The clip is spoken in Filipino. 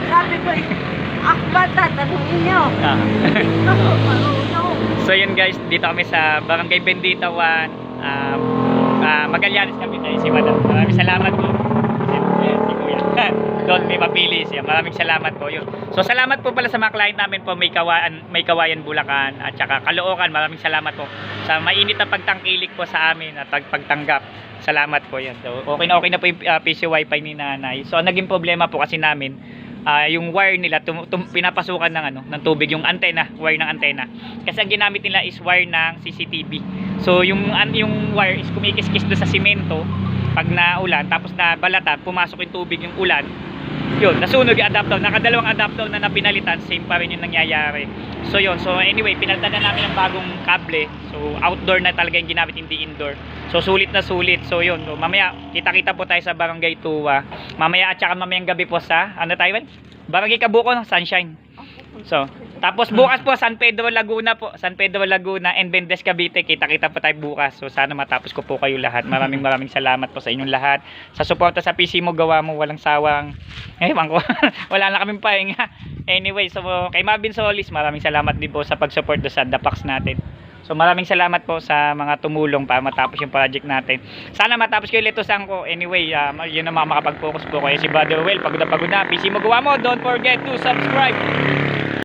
Sabi ko, akbat tatanungin nyo. Ah. Ako, marunong. So yun guys, dito kami sa Barangay Bendita 1, Magallanes kami tayo si Madam. Maraming salamat po. Si Kuya. Doon may mapili siya. Maraming salamat po yun. So salamat po pala sa mga client namin po, may Kawayan Bulacan at saka Caloocan. Maraming salamat po sa mainit na pagtangkilik po sa amin at pagtanggap. Salamat po yan. So okay na po yung PC Wi-Fi ni Nanay. So ang naging problema po kasi namin, yung wire nila pinapasukan ng tubig, yung antena, wire ng antena. Kasi ang ginamit nila is wire ng CCTV. So yung wire is kumikiskis doon sa simento pag naulan, tapos na balatan, pumasok yung tubig, yung ulan. Yun, nasunog yung adapter. Nakadalawang adapter na napinalitan, same pa rin yung nangyayari. So yun, so anyway, pinalitan na namin ng bagong kable. So outdoor na talaga yung ginamit, hindi indoor. So sulit na sulit. So yun, so, mamaya kita-kita po tayo sa Barangay Tuwa. Mamaya at saka mamayang gabi po sa Barangay Kabuko ng Sunshine. So, tapos bukas po San Pedro Laguna po, San Pedro Laguna and Bendes Cavite. Kita-kita po tayo bukas. So sana matapos ko po kayo lahat. Maraming salamat po sa inyong lahat. Sa suporta sa PC mo, gawa mo walang sawang. Ewan ko. Wala na kaming pahinga. Anyway, so kay Marvin Solis, maraming salamat din po sa pag-support do sa Dapax natin. So maraming salamat po sa mga tumulong para matapos yung project natin. Sana matapos kayo litosan ko. Anyway, yun na makapag-focus po kayo. Si Brother Well, pagod na PC mo, gawa mo. Don't forget to subscribe.